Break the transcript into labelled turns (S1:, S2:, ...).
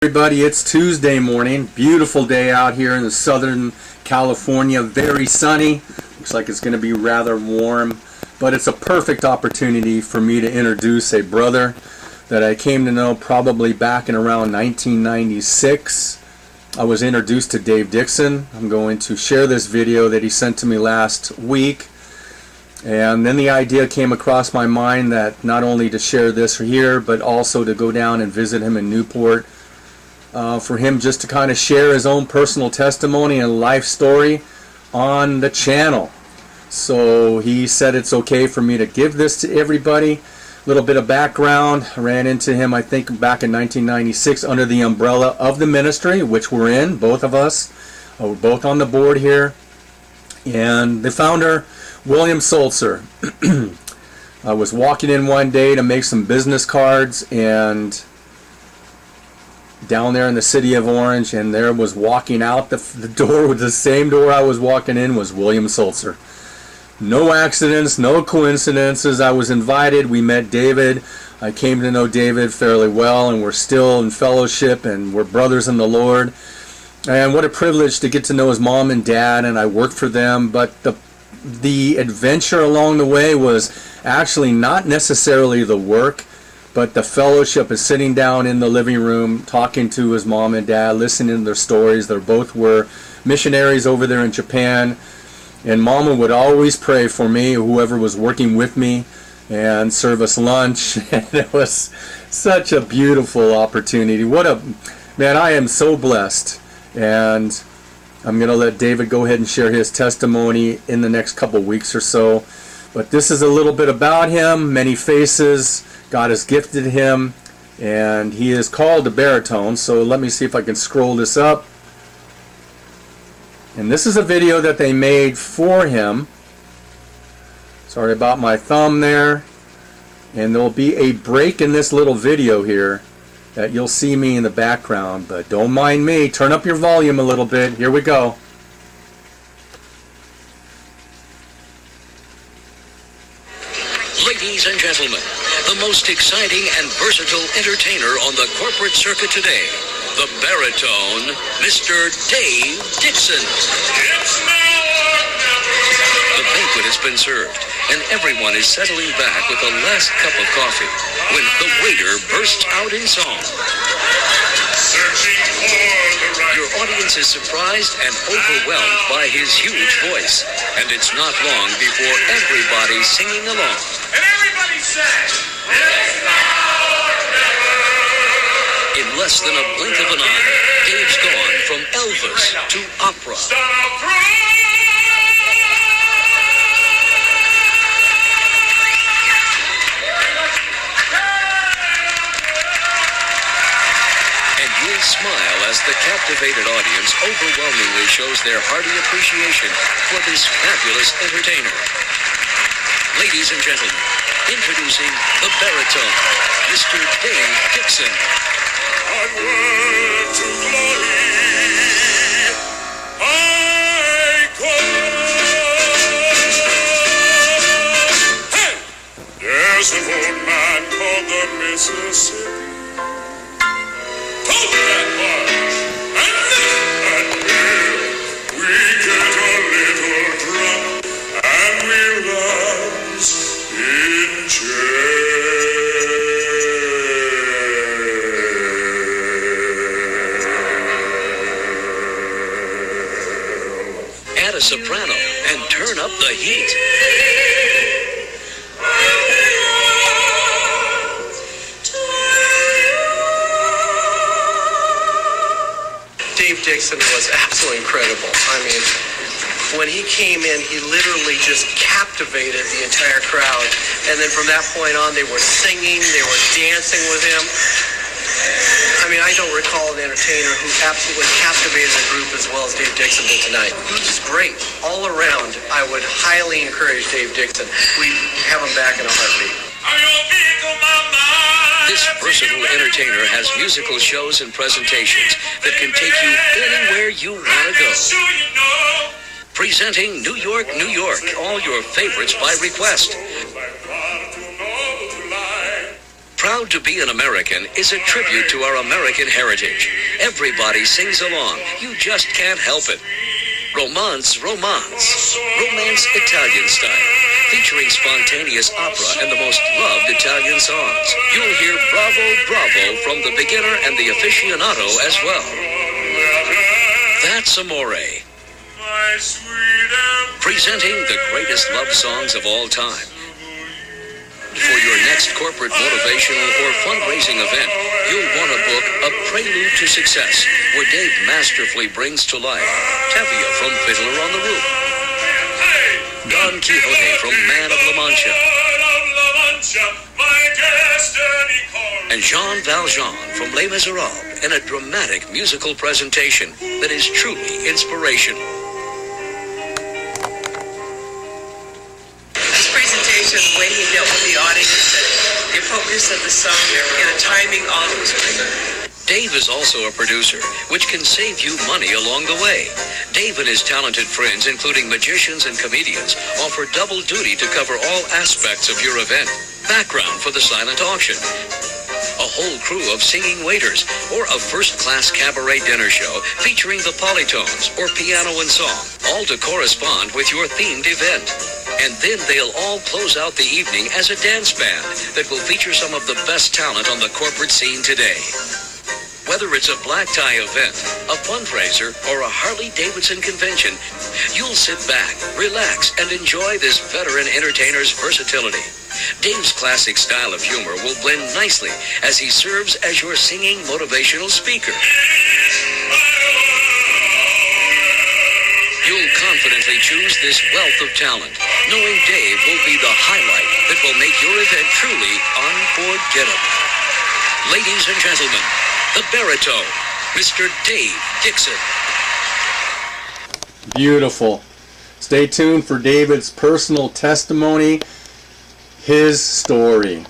S1: Everybody, it's Tuesday morning. Beautiful day out here in the Southern California. Very sunny. Looks like it's going to be rather warm, but it's a perfect opportunity for me to introduce a brother that I came to know probably back in around 1996. I was introduced to Dave Dixon. I'm going to share this video that he sent to me last week. And then the idea came across my mind that not only to share this here, but also to go down and visit him in Newport. For him just to kind of share his own personal testimony and life story on the channel. So he said it's okay for me to give this to everybody. A little bit of background. I ran into him, I think, back in 1996 under the umbrella of the ministry, which we're in, both of us. We're both on the board here. And the founder, William Sulzer. I was walking in one day to make some business cards, and down there in the city of Orange, and there was walking out the door with the same door I was walking in was William Sulzer. No accidents, no coincidences. I was invited. We met David. I came to know David fairly well, and we're still in fellowship, and we're brothers in the Lord. And what a privilege to get to know his mom and dad, and I worked for them. But the adventure along the way was actually not necessarily the work, but the fellowship is sitting down in the living room, talking to his mom and dad, listening to their stories. They both were missionaries over there in Japan. And Mama would always pray for me, whoever was working with me, and serve us lunch. And it was such a beautiful opportunity. Man, I am so blessed. And I'm going to let David go ahead and share his testimony in the next couple weeks or so. But this is a little bit about him, many faces. God has gifted him, and he is called a baritone. So let me see if I can scroll this up. And this is a video that they made for him. Sorry about my thumb there. And there'll be a break in this little video here that you'll see me in the background, but don't mind me. Turn up your volume a little bit. Here we go.
S2: Ladies and gentlemen, the most exciting and versatile entertainer on the corporate circuit today, the baritone, Mr. Dave Dixon. It's now or never. The banquet has been served, and everyone is settling back with the last cup of coffee when the waiter bursts out in song. Searching for the right. Your audience is surprised and overwhelmed by his huge voice, and it's not long before everybody's singing along. And everybody sang, it's now or never. In less than a blink of an eye, Dave's gone from Elvis to opera. And you'll smile as the captivated audience overwhelmingly shows their hearty appreciation for this fabulous entertainer. Ladies and gentlemen, introducing the baritone, Mr. Dave Dixon. Onward to glory, I go. Hey! There's an old man called the Mississippi. Over that march, and here we get a little drunk, and we rise in jail. Add a soprano and turn up the heat.
S3: Dave Dixon was absolutely incredible. I mean, when he came in, he literally just captivated the entire crowd. And then from that point on, they were singing, they were dancing with him. I mean, I don't recall an entertainer who absolutely captivated the group as well as Dave Dixon did tonight. He was just great. All around, I would highly encourage Dave Dixon. We have him back in a heartbeat.
S2: This versatile entertainer has musical shows and presentations that can take you anywhere you want to go. Presenting New York, New York, all your favorites by request. Proud to be an American is a tribute to our American heritage. Everybody sings along. You just can't help it. Romance, Romance. Romance Italian style. Featuring spontaneous opera and the most loved Italian songs. You'll hear Bravo, Bravo from the beginner and the aficionado as well. That's Amore. Presenting the greatest love songs of all time. For your next corporate motivational or fundraising event, you'll want to book A Prelude to Success, where Dave masterfully brings to life Tevye from Fiddler on the Roof, Don Quixote from Man of La Mancha, and Jean Valjean from Les Miserables in a dramatic musical presentation that is truly inspirational.
S4: The way he dealt with the audience, the appropriateness of the song, the timing, all of it was great.
S2: Dave is also a producer, which can save you money along the way. Dave and his talented friends, including magicians and comedians, offer double duty to cover all aspects of your event. Background for the silent auction, a whole crew of singing waiters, or a first-class cabaret dinner show featuring the polytones or piano and song, all to correspond with your themed event. And then they'll all close out the evening as a dance band that will feature some of the best talent on the corporate scene today. Whether it's a black tie event, a fundraiser, or a Harley-Davidson convention, you'll sit back, relax, and enjoy this veteran entertainer's versatility. Dave's classic style of humor will blend nicely as he serves as your singing motivational speaker. You'll confidently choose this wealth of talent, knowing Dave will be the highlight that will make your event truly unforgettable. Ladies and gentlemen, the Baritone, Mr. Dave Dixon.
S1: Beautiful. Stay tuned for David's personal testimony, his story.